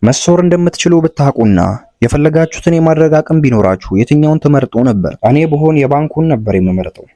መሰወር እንደምትችሉ ብታውቁና የፈለጋችሁትን የማድረግ አቅም ቢኖራችሁ የትኛውን ትመርጡ ነበር? እኔ ብሆን የባንኩን ነበር የምመርጠው።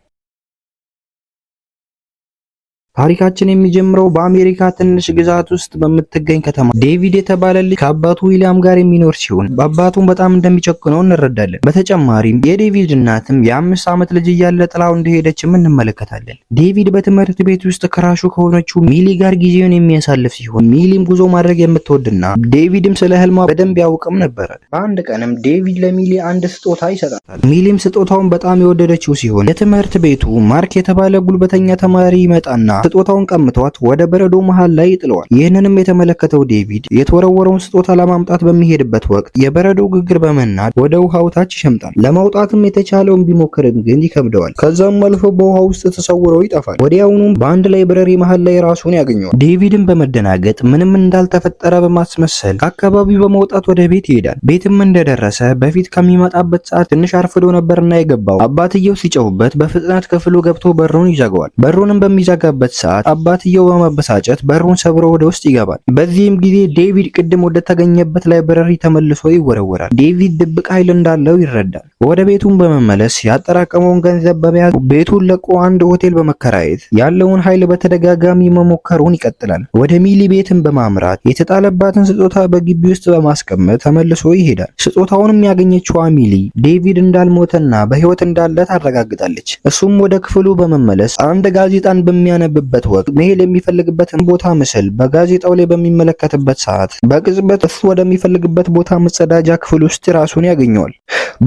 ታሪካችን የሚጀምረው በአሜሪካ ትንሽ ግዛት ውስጥ በምትገኝ ከተማ ዴቪድ የተባለ ልጅ ከአባቱ ዊሊያም ጋር የሚኖር ሲሆን በአባቱም በጣም እንደሚጨክነው እንረዳለን። በተጨማሪም የዴቪድ እናትም የ5 ዓመት ልጅ እያለ ጥላው እንደሄደችም እንመለከታለን። ዴቪድ በትምህርት ቤት ውስጥ ከራሹ ከሆነችው ሚሊ ጋር ጊዜውን የሚያሳልፍ ሲሆን ሚሊም ጉዞ ማድረግ የምትወድና ዴቪድም ስለ ህልሟ በደንብ ያውቅም ነበር። በአንድ ቀንም ዴቪድ ለሚሊ አንድ ስጦታ ይሰጣታል። ሚሊም ስጦታውን በጣም የወደደችው ሲሆን የትምህርት ቤቱ ማርክ የተባለ ጉልበተኛ ተማሪ ይመጣና ስጦታውን ቀምቷት ወደ በረዶ መሃል ላይ ይጥለዋል። ይህንንም የተመለከተው ዴቪድ የተወረወረውን ስጦታ ለማምጣት በሚሄድበት ወቅት የበረዶ ግግር በመናድ ወደ ውሃው ታች ይሸምጣል። ለማውጣትም የተቻለውን ቢሞክርም ግን ይከብደዋል። ከዛም አልፎ በውሃ ውስጥ ተሰውሮ ይጠፋል። ወዲያውኑም በአንድ ላይብረሪ መሃል ላይ ራሱን ያገኘዋል። ዴቪድም በመደናገጥ ምንም እንዳልተፈጠረ በማስመሰል ከአካባቢው በመውጣት ወደ ቤት ይሄዳል። ቤትም እንደደረሰ በፊት ከሚመጣበት ሰዓት ትንሽ አርፍዶ ነበርና የገባው አባትየው ሲጨውበት በፍጥነት ክፍሉ ገብቶ በሩን ይዘጋዋል። በሩንም በሚዘጋበት ሰዓት አባትየው በመበሳጨት በሩን ሰብሮ ወደ ውስጥ ይገባል። በዚህም ጊዜ ዴቪድ ቅድም ወደ ተገኘበት ላይብረሪ ተመልሶ ይወረወራል። ዴቪድ ድብቅ ኃይል እንዳለው ይረዳል። ወደ ቤቱን በመመለስ ያጠራቀመውን ገንዘብ በመያዝ ቤቱን ለቆ አንድ ሆቴል በመከራየት ያለውን ኃይል በተደጋጋሚ መሞከሩን ይቀጥላል። ወደ ሚሊ ቤትን በማምራት የተጣለባትን ስጦታ በግቢ ውስጥ በማስቀመጥ ተመልሶ ይሄዳል። ስጦታውንም ያገኘችው ሚሊ ዴቪድ እንዳልሞተና በህይወት እንዳለ ታረጋግጣለች። እሱም ወደ ክፍሉ በመመለስ አንድ ጋዜጣን በሚያነብበት ወቅት መሄድ የሚፈልግበትን ቦታ ምስል በጋዜጣው ላይ በሚመለከትበት ሰዓት በቅጽበት እሱ ወደሚፈልግበት ቦታ መጸዳጃ ክፍል ውስጥ ራሱን ያገኘዋል።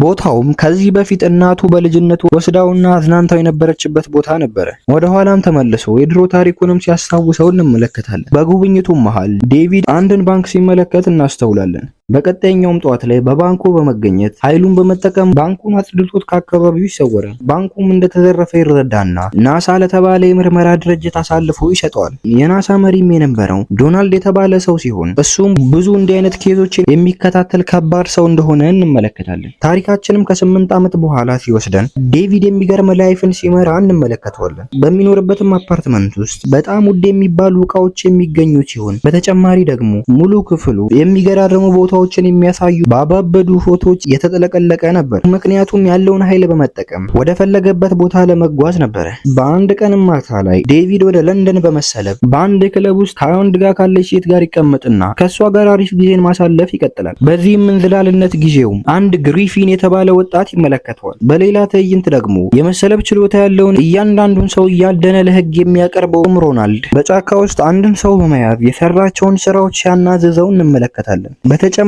ቦታውም ከዚህ በፊት እናቱ በልጅነቱ ወስዳውና አዝናንታው የነበረችበት ቦታ ነበረ። ወደ ኋላም ተመልሶ የድሮ ታሪኩንም ሲያስታውሰው እንመለከታለን። በጉብኝቱም መሃል ዴቪድ አንድን ባንክ ሲመለከት እናስተውላለን። በቀጣይኛውም ጠዋት ላይ በባንኩ በመገኘት ኃይሉን በመጠቀም ባንኩን አጽድቶት ከአካባቢው ይሰወራል። ባንኩም እንደተዘረፈ ይረዳና ናሳ ለተባለ የምርመራ ድርጅት አሳልፎ ይሰጠዋል። የናሳ መሪም የነበረው ዶናልድ የተባለ ሰው ሲሆን እሱም ብዙ እንዲህ አይነት ኬዞችን የሚከታተል ከባድ ሰው እንደሆነ እንመለከታለን። ታሪካችንም ከ8 ዓመት በኋላ ሲወስደን ዴቪድ የሚገርም ላይፍን ሲመራ እንመለከተዋለን። በሚኖርበትም አፓርትመንት ውስጥ በጣም ውድ የሚባሉ እቃዎች የሚገኙ ሲሆን በተጨማሪ ደግሞ ሙሉ ክፍሉ የሚገራርሙ ቦታዎችን የሚያሳዩ ባባበዱ ፎቶዎች የተጠለቀለቀ ነበር። ምክንያቱም ያለውን ኃይል በመጠቀም ወደ ፈለገበት ቦታ ለመጓዝ ነበር። በአንድ ቀን ማታ ላይ ዴቪድ ወደ ለንደን በመሰለፍ በአንድ ክለብ ውስጥ ከአንድ ጋር ካለች ሴት ጋር ይቀመጥና ከሷ ጋር አሪፍ ጊዜን ማሳለፍ ይቀጥላል። በዚህም እንዝላልነት ጊዜውም አንድ ግሪፊን የተባለ ወጣት ይመለከተዋል። በሌላ ትዕይንት ደግሞ የመሰለብ ችሎታ ያለውን እያንዳንዱን ሰው እያደነ ለህግ የሚያቀርበውም ሮናልድ በጫካ ውስጥ አንድን ሰው በመያዝ የሰራቸውን ስራዎች ሲያናዝዘው እንመለከታለን። በተጨማሪም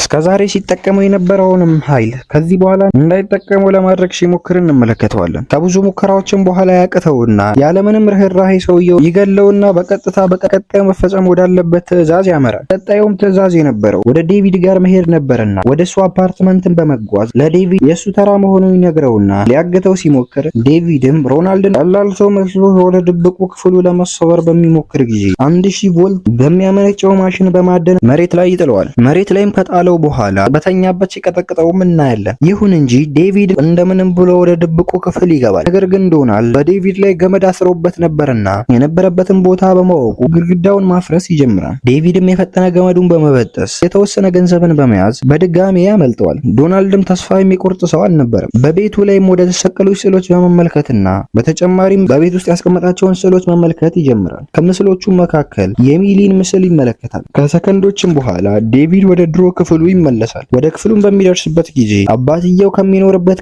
እስከዛሬ ሲጠቀመው የነበረውንም ኃይል ከዚህ በኋላ እንዳይጠቀመው ለማድረግ ሲሞክር እንመለከተዋለን። ከብዙ ሙከራዎችም በኋላ ያቅተውና ያለምንም ርህራሄ ሰውየው ይገለውና በቀጥታ በቀጣዩ መፈጸም ወዳለበት ትዕዛዝ ያመራል። ቀጣዩም ትዕዛዝ የነበረው ወደ ዴቪድ ጋር መሄድ ነበርና ወደ እሱ አፓርትመንትን በመጓዝ ለዴቪድ የእሱ ተራ መሆኑን ይነግረውና ሊያግተው ሲሞክር ዴቪድም ሮናልድን ቀላል ሰው መስሎ ወደ ድብቁ ክፍሉ ለመሰወር በሚሞክር ጊዜ 1000 ቮልት በሚያመነጨው ማሽን በማደን መሬት ላይ ይጥለዋል። መሬት ላይም ከጣለው በኋላ በተኛበት ሲቀጠቅጠውም እናያለን። ይሁን እንጂ ዴቪድ እንደምንም ብሎ ወደ ድብቁ ክፍል ይገባል። ነገር ግን ዶናልድ በዴቪድ ላይ ገመድ አስሮበት ነበርና የነበረበትን ቦታ በማወቁ ግድግዳውን ማፍረስ ይጀምራል። ዴቪድም የፈጠነ ገመዱን በመበጠስ የተወሰነ ገንዘብን በመያዝ በድጋሚ ያመልጠዋል። ዶናልድም ተስፋ የሚቆርጥ ሰው አልነበረም። በቤቱ ላይም ወደ ተሰቀሉ ስዕሎች በመመልከትና በተጨማሪም በቤት ውስጥ ያስቀመጣቸውን ስዕሎች መመልከት ይጀምራል። ከምስሎቹ መካከል የሚሊን ምስል ይመለከታል። ከሰከንዶችም በኋላ ዴቪድ ወደ ድሮ ክፍሉ ይመለሳል። ወደ ክፍሉም በሚደርስበት ጊዜ አባትየው ከሚኖርበት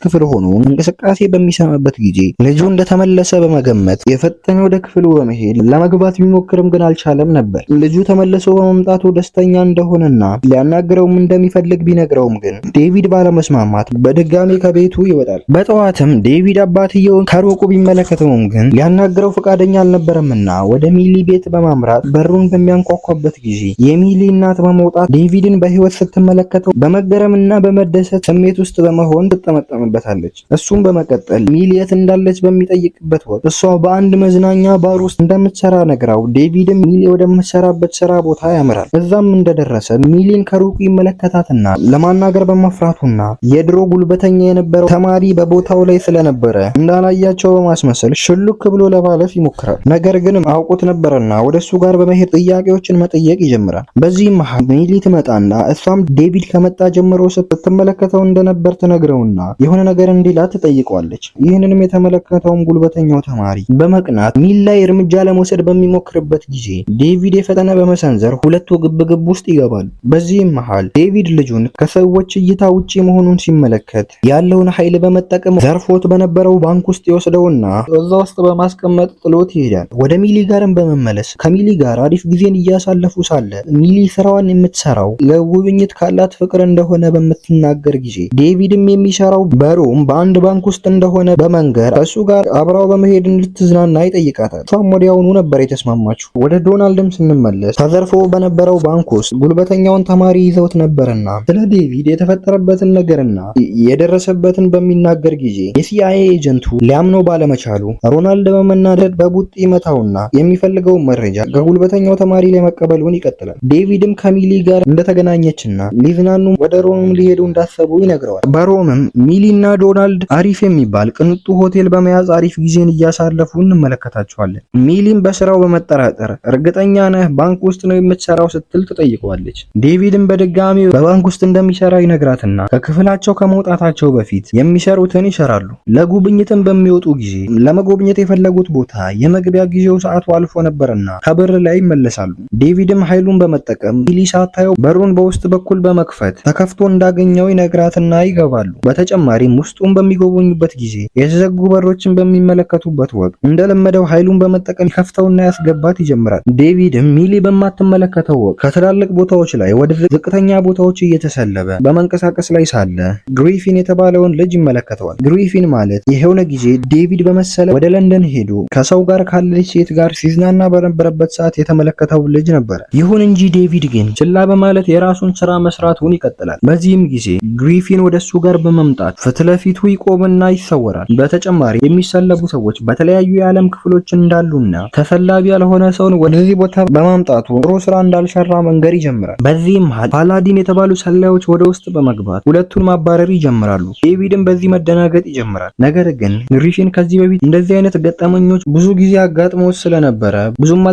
ክፍል ሆኖ እንቅስቃሴ በሚሰማበት ጊዜ ልጁ እንደተመለሰ በመገመት የፈጠነ ወደ ክፍሉ በመሄድ ለመግባት ቢሞክርም ግን አልቻለም ነበር። ልጁ ተመልሶ በመምጣቱ ደስተኛ እንደሆነና ሊያናግረውም እንደሚፈልግ ቢነግረውም ግን ዴቪድ ባለመስማማት በድጋሚ ከቤቱ ይወጣል። በጠዋትም ዴቪድ አባትየውን ከሩቁ ቢመለከተውም ግን ሊያናግረው ፈቃደኛ አልነበረምና ወደ ሚሊ ቤት በማምራት በሩን በሚያንኳኳበት ጊዜ የሚሊ እናት በመውጣት ዴቪድን በህይወት ስትመለከተው በመገረምና በመደሰት ስሜት ውስጥ በመሆን ትጠመጠምበታለች። እሱም በመቀጠል ሚሊ የት እንዳለች በሚጠይቅበት ወቅት እሷ በአንድ መዝናኛ ባር ውስጥ እንደምትሰራ ነግራው ዴቪድም ሚሊ ወደምትሰራበት ስራ ቦታ ያመራል። እዛም እንደደረሰ ሚሊን ከሩቁ ይመለከታትና ለማናገር በመፍራቱና የድሮ ጉልበተኛ የነበረው ተማሪ በቦታው ላይ ስለነበረ እንዳላያቸው በማስመሰል ሽሉክ ብሎ ለማለፍ ይሞክራል። ነገር ግን አውቆት ነበርና ወደሱ ጋር በመሄድ ጥያቄዎችን መጠየቅ ይጀምራል። በዚህም መሃል ሚሊ ትመጣና እሷም ዴቪድ ከመጣ ጀምሮ ስትመለከተው እንደነበር ትነግረውና የሆነ ነገር እንዲላት ትጠይቀዋለች። ይህንንም የተመለከተውም ጉልበተኛው ተማሪ በመቅናት ሚሊ ላይ እርምጃ ለመውሰድ በሚሞክርበት ጊዜ ዴቪድ የፈጠነ በመሰንዘር ሁለቱ ግብግብ ውስጥ ይገባሉ። በዚህም መሃል ዴቪድ ልጁን ከሰዎች እይታ ውጪ መሆኑን ሲመለከት ያለውን ኃይል በመጠቀም ዘርፎት በነበረው ባንክ ውስጥ ይወስደውና እዛ ውስጥ በማስቀመጥ ጥሎት ይሄዳል። ወደ ሚሊ ጋርም በመመለስ ከሚሊ ጋር አሪፍ ጊዜን እያሳለፉ ሳለ ሚሊ ስራዋን የምትሰራው ለጉብኝት ካላት ፍቅር እንደሆነ በምትናገር ጊዜ ዴቪድም የሚሰራው በሮም በአንድ ባንክ ውስጥ እንደሆነ በመንገር ከሱ ጋር አብራው በመሄድ እንድትዝናና ይጠይቃታል። እሷም ወዲያውኑ ነበር የተስማማችው። ወደ ዶናልድም ስንመለስ ተዘርፎ በነበረው ባንክ ውስጥ ጉልበተኛውን ተማሪ ይዘውት ነበርና ስለ ዴቪድ የተፈጠረበትን ነገርና የደረሰበትን በሚናገር ጊዜ የሲአይኤ ኤጀንቱ ሊያምነው ባለመቻሉ ሮናልድ በመናደድ በቡጥ ይመታውና የሚፈልገውን መረጃ ከጉልበተኛው ተማሪ ላይ መቀበሉን ይቀጥላል። ዴቪድም ከሚሊ ጋር እንደተገናኘችና ሊዝናኑ ወደ ሮም ሊሄዱ እንዳሰቡ ይነግረዋል። በሮምም ሚሊና ዶናልድ አሪፍ የሚባል ቅንጡ ሆቴል በመያዝ አሪፍ ጊዜን እያሳለፉ እንመለከታቸዋለን። ሚሊም በስራው በመጠራጠር እርግጠኛ ነህ ባንክ ውስጥ ነው የምትሰራው ስትል ትጠይቀዋለች። ዴቪድም በድጋሚ በባንክ ውስጥ እንደሚሰራ ይነግራትና ከክፍላቸው ከመውጣታቸው በፊት የሚሰሩትን ይሰራሉ። ለጉብኝትም በሚወጡ ጊዜ ለመጎብኘት የፈለጉት ቦታ የመግቢያ ጊዜው ሰዓቱ አልፎ ነበርና ከበር ላይ ይመለሳሉ። ዴቪድም ኃይሉን በመጠቀም ሚሊ ሳታየው በሩን በውስጥ በኩል በመክፈት ተከፍቶ እንዳገኘው ይነግራትና ይገባሉ። በተጨማሪም ውስጡን በሚጎበኙበት ጊዜ የተዘጉ በሮችን በሚመለከቱበት ወቅት እንደለመደው ኃይሉን በመጠቀም ከፍተውና ያስገባት ይጀምራል። ዴቪድም ሚሊ በማትመለከተው ወቅት ከትላልቅ ቦታዎች ላይ ወደ ዝቅተኛ ቦታዎች እየተሰለበ በመንቀሳቀስ ላይ ሳለ ግሪፊን የተባለውን ልጅ ይመለከተዋል። ግሪፊን ማለት የሆነ ጊዜ ዴቪድ በመሰለ ወደ ለንደን ሄዶ ከሰው ጋር ካለች ሴት ጋር ሲዝናና በነበረበት ሰዓት የተመለከተው ልጅ ነበረ። ይሁን እንጂ ዴቪድ ግን ችላ በማለት የራሱን ስራ መስራቱን ይቀጥላል። በዚህም ጊዜ ግሪፊን ወደሱ ጋር በመምጣት ፊት ለፊቱ ይቆምና ይሰወራል። በተጨማሪ የሚሰለቡ ሰዎች በተለያዩ የዓለም ክፍሎች እንዳሉና ተሰላቢ ያልሆነ ሰውን ወደዚህ ቦታ በማምጣቱ ጥሩ ስራ እንዳልሰራ መንገር ይጀምራል። በዚህም መሃል ፓላዲን የተባሉ ሰላዮች ወደ ውስጥ በመግባት ሁለቱን ማባረር ይጀምራሉ። ዴቪድም በዚህ መደናገጥ ይጀምራል። ነገር ግን ግሪፊን ከዚህ በፊት እንደዚህ አይነት ገጠመኞች ብዙ ጊዜ አጋጥሞት ስለነበረ ብዙም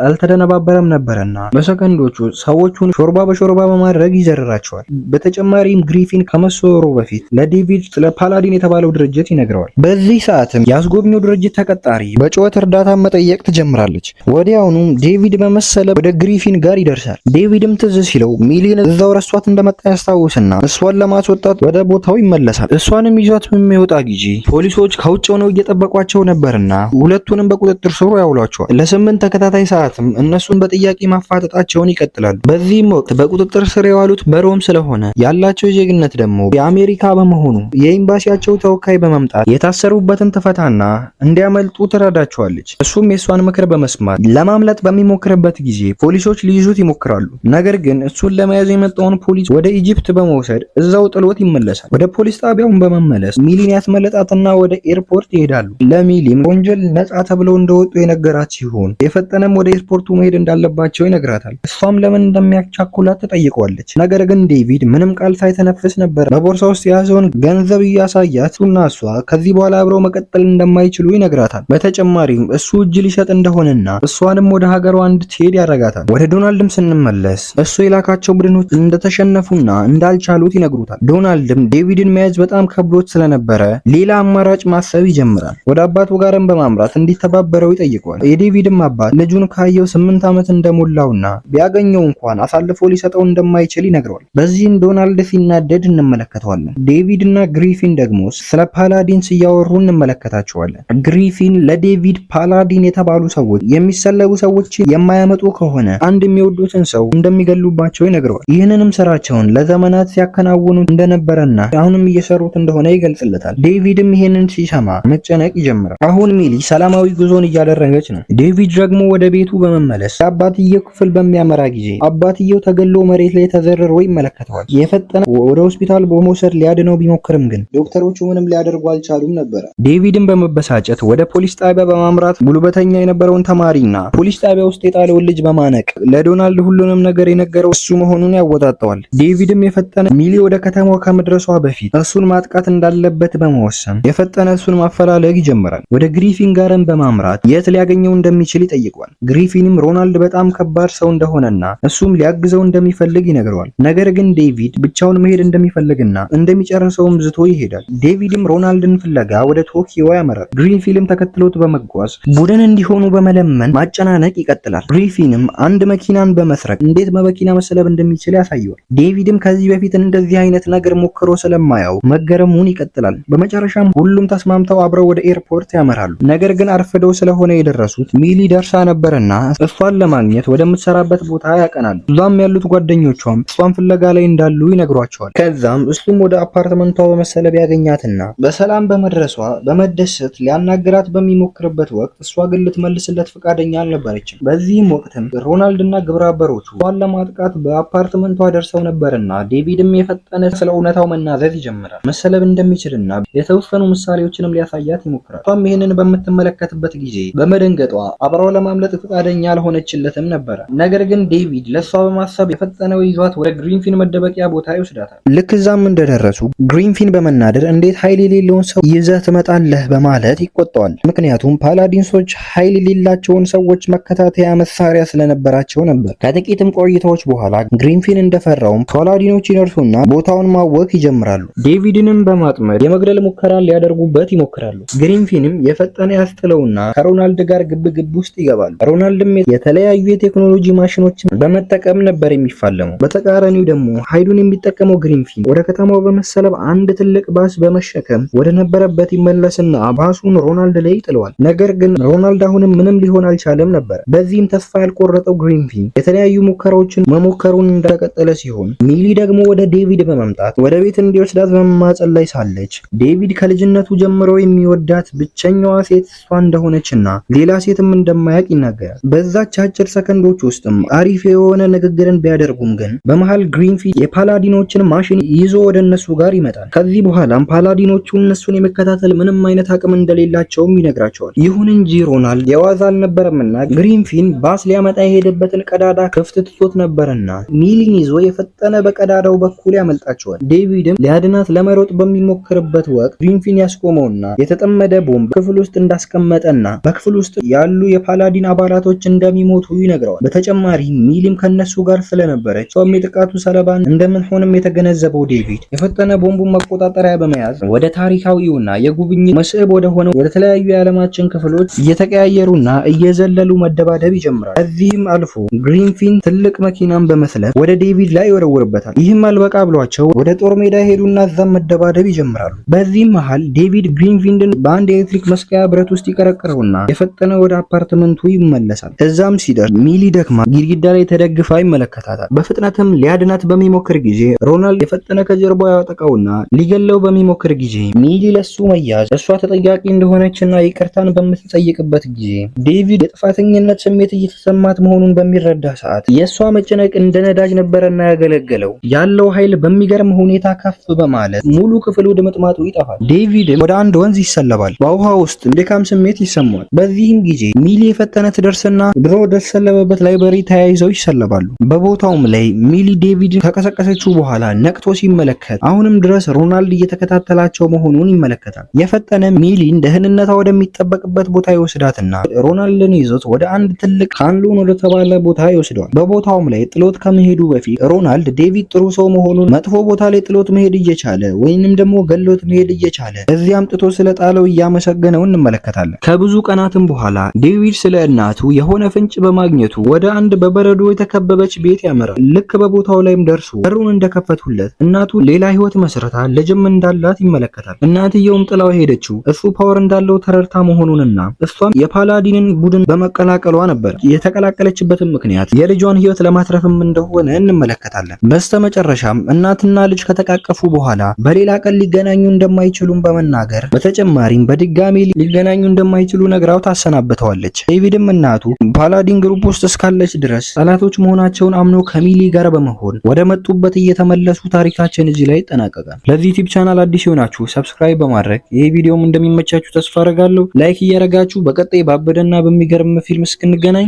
አልተደነባበረም ነበርና በሰከንዶቹ ሰዎቹን ሾርባ በሾርባ በማድረግ ይዘርራቸዋል። በተጨማሪም ግሪፊን ከመሰወሩ በፊት ለዴቪድ ስለ ፓላዲን የተባለው ድርጅት ይነግረዋል። በዚህ ሰዓትም ያስጎብኚው ድርጅት ተቀጣሪ በጩኸት እርዳታ መጠየቅ ትጀምራለች። ወዲያውኑም ዴቪድ በመሰለ ወደ ግሪፊን ጋር ይደርሳል። ዴቪድም ትዝ ሲለው ሚሊን እዛው ረሷት እንደመጣ ያስታውስና እሷን ለማስወጣት ወደ ቦታው ይመለሳል። እሷንም ይዟት በሚወጣ ጊዜ ፖሊሶች ከውጭ ሆነው እየጠበቋቸው ነበርና ሁለቱንም በቁጥጥር ስር ያውሏቸዋል። ለ8 ተከታታይ ሰዓትም እነሱን በጥያቄ ማፋጠጣቸውን ይቀጥላሉ። በዚህም ወቅት በቁጥጥር ስር የዋሉት በሮም ስለሆነ ያላቸው ዜግነት ደግሞ የአሜሪካ በመሆኑ የኤምባሲያቸው ተወካይ በመምጣት የታሰሩበትን ትፈታና እንዲያመልጡ ትረዳቸዋለች። እሱም የሷን ምክር በመስማት ለማምለጥ በሚሞክርበት ጊዜ ፖሊሶች ሊይዙት ይሞክራሉ። ነገር ግን እሱን ለመያዝ የመጣውን ፖሊስ ወደ ኢጂፕት በመውሰድ እዛው ጥሎት ይመለሳል። ወደ ፖሊስ ጣቢያውን በመመለስ ሚሊን ያስመለጣትና ወደ ኤርፖርት ይሄዳሉ። ለሚሊም ወንጀል ነጻ ተብለው እንደወጡ የነገራት ሲሆን የፈጠነም ወደ ኤርፖርቱ መሄድ እንዳለባቸው ይነግራታል። እሷም ለምን እንደሚያቻኩላት ትጠይቀዋለች። ነገር ግን ዴቪድ ምንም ቃል ሳይተነፍስ ነበር በቦርሳ ውስጥ የያዘውን ገንዘብ እያሳያት እሱና እሷ ከዚህ በኋላ አብረው መቀጠል እንደማይችሉ ይነግራታል። በተጨማሪም እሱ እጅ ሊሰጥ እንደሆነና እሷንም ወደ ሀገሯ እንድትሄድ ያረጋታል። ወደ ዶናልድም ስንመለስ እሱ የላካቸው ቡድኖች እንደተሸነፉና እንዳልቻሉት ይነግሩታል። ዶናልድም ዴቪድን መያዝ በጣም ከብዶት ስለነበረ ሌላ አማራጭ ማሰብ ይጀምራል። ወደ አባቱ ጋርም በማምራት እንዲተባበረው ይጠይቀዋል። የዴቪድም አባት ልጁን ካየው 8 ዓመት እንደሞላውና ቢያገኘው እንኳን አሳልፎ ሊሰጠው እንደማይችል ይነግረዋል። በዚህም ዶናልድ ሲናደድ እንመለከተዋለን። ዴቪድ እና ግሪፊን ደግሞ ስለ ፓላዲንስ እያወሩ እንመለከታቸዋለን። ግሪፊን ለዴቪድ ፓላዲን የተባሉ ሰዎች የሚሰለቡ ሰዎችን የማያመጡ ከሆነ አንድ የሚወዱትን ሰው እንደሚገሉባቸው ይነግረዋል። ይህንንም ስራቸውን ለዘመናት ሲያከናውኑ እንደነበረና አሁንም እየሰሩት እንደሆነ ይገልጽለታል። ዴቪድም ይህንን ሲሰማ መጨነቅ ይጀምራል። አሁን ሚሊ ሰላማዊ ጉዞን እያደረገች ነው። ዴቪድ ደግሞ ወደ ቤቱ በመመለስ አባትየው ክፍል በሚያመራ ጊዜ አባትየው ተገሎ መሬት ላይ ተዘርሮ ይመለከተዋል። የፈጠነ ወደ ሆስፒታል በመውሰድ ሊያድነው ቢሞክርም ግን ዶክተሮቹ ምንም ሊያደርጉ አልቻሉም ነበር። ዴቪድም በመበሳጨት ወደ ፖሊስ ጣቢያ በማምራት ጉልበተኛ የነበረውን ተማሪና ፖሊስ ጣቢያ ውስጥ የጣለውን ልጅ በማነቅ ለዶናልድ ሁሉንም ነገር የነገረው እሱ መሆኑን ያወጣጠዋል። ዴቪድም የፈጠነ ሚሊ ወደ ከተማው ከመድረሷ በፊት እሱን ማጥቃት እንዳለበት በመወሰን የፈጠነ እሱን ማፈላለግ ይጀምራል። ወደ ግሪፊን ጋርም በማምራት የት ሊያገኘው እንደሚችል ይጠይቀዋል። ግሪፊንም ሮናልድ በጣም ከባድ ሰው እንደሆነና እሱም ሊያግዘው እንደሚፈልግ ይነግረዋል። ነገር ግን ዴቪድ ብቻውን መሄድ እንደሚፈልግና እንደሚጨርሰውም ዝቶ ይሄዳል። ዴቪድም ሮናልድን ፍለጋ ወደ ቶኪዮ ያመራል። ግሪፊንም ተከትሎት በመጓዝ ቡድን እንዲሆኑ በመለመን ማጨናነቅ ይቀጥላል። ግሪፊንም አንድ መኪናን በመስረቅ እንዴት በመኪና መሰለብ እንደሚችል ያሳየዋል። ዴቪድም ከዚህ በፊት እንደዚህ አይነት ነገር ሞክሮ ስለማያው መገረሙን ይቀጥላል። በመጨረሻም ሁሉም ተስማምተው አብረው ወደ ኤርፖርት ያመራሉ። ነገር ግን አርፍደው ስለሆነ የደረሱት ሚሊ ደርሳ ነበርና እሷን ለማግኘት ወደምትሰራበት ቦታ ያቀናሉ። እዛም ያሉት ጓደኞቿም እሷን ፍለጋ ላይ እንዳሉ ይነግሯቸዋል። ከዛም እሱም ወደ አፓርትመንቷ በመሰለብ ያገኛትና በሰላም በመድረሷ በመደሰት ሊያናግራት በሚሞክርበት ወቅት እሷ ግን ልትመልስለት ፈቃደኛ አልነበረችም። በዚህም ወቅትም ሮናልድና ግብረአበሮቹ እሷን ለማጥቃት በአፓርትመንቷ ደርሰው ነበርና ዴቪድም የፈጠነ ስለ እውነታው መናዘዝ ይጀምራል። መሰለብ እንደሚችልና የተወሰኑ ምሳሌዎችንም ሊያሳያት ይሞክራል። እሷም ይህንን በምትመለከትበት ጊዜ በመደንገጧ አብራው ለማምለጥ ፈቃደኛ አልሆነችለትም ነበር። ነገር ግን ዴቪድ ለሷ በማሰብ የፈጠነው ይዟት ወደ ግሪንፊን መደበቂያ ቦታ ይወስዳታል። ልክ እዛም እንደደረሱ ግሪንፊን በመናደር እንዴት ኃይል የሌለውን ሰው ይዘህ ትመጣለህ በማለት ይቆጣዋል። ምክንያቱም ፓላዲንሶች ኃይል የሌላቸውን ሰዎች መከታተያ መሳሪያ ስለነበራቸው ነበር። ከጥቂትም ቆይታዎች በኋላ ግሪንፊን እንደፈራውም ፓላዲኖች ይደርሱና ቦታውን ማወክ ይጀምራሉ። ዴቪድንም በማጥመድ የመግደል ሙከራ ሊያደርጉበት ይሞክራሉ። ግሪንፊንም የፈጠነ ያስጥለውና ከሮናልድ ጋር ግብ ውስጥ ይገባሉ። ሮናልድም የተለያዩ የቴክኖሎጂ ማሽኖችን በመጠቀም ነበር የሚፋለመው። በተቃራኒው ደግሞ ኃይሉን የሚጠቀመው ግሪንፊን ወደ ከተማው በመሰለብ አንድ ትልቅ ባስ በመሸከም ወደ ነበረበት ይመለስና ባሱን ሮናልድ ላይ ይጥለዋል። ነገር ግን ሮናልድ አሁንም ምንም ሊሆን አልቻለም ነበር። በዚህም ተስፋ ያልቆረጠው ግሪንፊን የተለያዩ ሙከራዎችን መሞከሩን እንደቀጠለ ሲሆን ሚሊ ደግሞ ወደ ዴቪድ በመምጣት ወደ ቤት እንዲወስዳት በመማጸን ላይ ሳለች ዴቪድ ከልጅነቱ ጀምሮ የሚወዳት ብቸኛዋ ሴት እሷ እንደሆነችና ሌላ ሴትም እንደማያውቅ ይናገራል። በዛች አጭር ሰከንዶች ውስጥም አሪፍ የሆነ ንግግርን ቢያደርጉም ግን በመሃል ግሪንፊን የፓላዲኖችን ማሽን ይዞ ወደ እነሱ ጋር ይመጣል። ከዚህ በኋላም ፓላዲኖቹ እነሱን የመከታተል ምንም አይነት አቅም እንደሌላቸውም ይነግራቸዋል። ይሁን እንጂ ሮናልድ የዋዛ አልነበረምና ግሪንፊን ባስ ሊያመጣ የሄደበትን ቀዳዳ ክፍት ትቶት ነበርና ሚሊን ይዞ የፈጠነ በቀዳዳው በኩል ያመልጣቸዋል። ዴቪድም ሊያድናት ለመሮጥ በሚሞክርበት ወቅት ግሪንፊን ያስቆመውና የተጠመደ ቦምብ ክፍል ውስጥ እንዳስቀመጠና በክፍል ውስጥ ያሉ የፓላዲን አባላቶች እንደሚሞቱ ይነግረዋል። በተጨማሪ ሚሊም ከነሱ ጋር ስለነበረች እሷም የጥቃቱ ሰለባን እንደምንሆንም የተገነዘበው ዴቪድ የፈጠነ ቦምቡን መቆጣጠሪያ በመያዝ ወደ ታሪካዊውና የጉብኝት መስህብ ወደ ሆነው ወደ ተለያዩ የዓለማችን ክፍሎች እየተቀያየሩና እየዘለሉ መደባደብ ይጀምራል። ከዚህም አልፎ ግሪንፊን ትልቅ መኪናን በመስለብ ወደ ዴቪድ ላይ ይወረውርበታል። ይህም አልበቃ ብሏቸው ወደ ጦር ሜዳ ሄዱና እዛም መደባደብ ይጀምራሉ። በዚህም መሃል ዴቪድ ግሪንፊንድን በአንድ የኤሌክትሪክ መስቀያ ብረት ውስጥ ይቀረቅረውና የፈጠነ ወደ አፓርትመንቱ ይመለሳል። እዛም ሲደርስ ሚሊ ደክማ ግድግዳ ላይ ተደግፋ ይመለከታታል። በፍጥነትም ሊያድናት በሚሞክር ጊዜ ሮናልድ የፈጠነ ከጀርባው ያጠቃውና ሊገለው በሚሞክር ጊዜ ሚሊ ለሱ መያዝ እሷ ተጠያቂ እንደሆነችና ይቅርታን በምትጠይቅበት ጊዜ ዴቪድ የጥፋተኝነት ስሜት እየተሰማት መሆኑን በሚረዳ ሰዓት የእሷ መጨነቅ እንደ ነዳጅ ነበረና ያገለገለው ያለው ኃይል በሚገርም ሁኔታ ከፍ በማለት ሙሉ ክፍሉ ድምጥማጡ ይጠፋል። ዴቪድም ወደ አንድ ወንዝ ይሰለባል። በውሃ ውስጥ ድካም ስሜት ይሰማል። በዚህም ጊዜ ሚሊ የፈጠነ ትደርስና ድሮ ወደተሰለበበት ላይብረሪ ተያይዘው ይሰለባሉ። በቦታውም ላይ ሚሊ ዴቪድን ከቀሰቀሰችው በኋላ ነቅቶ ሲመለከት አሁንም ድረስ ሮናልድ እየተከታተላቸው መሆኑን ይመለከታል። የፈጠነ ሚሊን ደህንነቷ ወደሚጠበቅበት ቦታ ይወስዳትና ሮናልድን ይዞት ወደ አንድ ትልቅ ካንሎን ወደ ተባለ ቦታ ይወስደዋል። በቦታውም ላይ ጥሎት ከመሄዱ በፊት ሮናልድ ዴቪድ ጥሩ ሰው መሆኑን መጥፎ ቦታ ላይ ጥሎት መሄድ እየቻለ ወይንም ደግሞ ገሎት መሄድ እየቻለ እዚያ አምጥቶ ስለጣለው እያመሰገነው እንመለከታለን። ከብዙ ቀናትም በኋላ ዴቪድ ስለ እናቱ የሆነ ፍንጭ በማግኘቱ ወደ አንድ በበረዶ የተከበበች ቤት ያመራል። ልክ በቦታው ላይም ደርሶ በሩን እንደከፈቱለት እናቱ ሌላ ህይወት መስረታ ልጅም እንዳላት ይመለከታል። እናትየውም ጥላው ሄደችው እሱ ፓወር እንዳለው ተረድታ መሆኑንና እሷም የፓላዲንን ቡድን በመቀላቀሏ ነበር። የተቀላቀለችበትም ምክንያት የልጇን ህይወት ለማትረፍም እንደሆነ እንመለከታለን። በስተመጨረሻም እናትና ልጅ ከተቃቀፉ በኋላ በሌላ ቀን ሊገናኙ እንደማይችሉም በመናገር በተጨማሪም በድጋሚ ሊገናኙ እንደማይችሉ ነግራው ታሰናብተዋለች። ዴቪድም እናቱ ፓላዲን ግሩፕ ውስጥ እስካለች ድረስ ጠላቶች መሆናቸውን አምኖ ከሚሊ ጋር በመሆን ወደ መጡበት እየተመለሱ ታሪካችን እዚህ ላይ ይጠናቀቃል። ለዚህ ዩቲዩብ ቻናል አዲስ የሆናችሁ ሰብስክራይብ በማድረግ ይህ ቪዲዮም እንደሚመቻችሁ ተስፋ አደርጋለሁ። ላይክ እያደረጋችሁ በቀጣይ ባበደና በሚገርም ፊልም እስክንገናኝ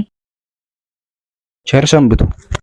ቸር ሰንብቱ።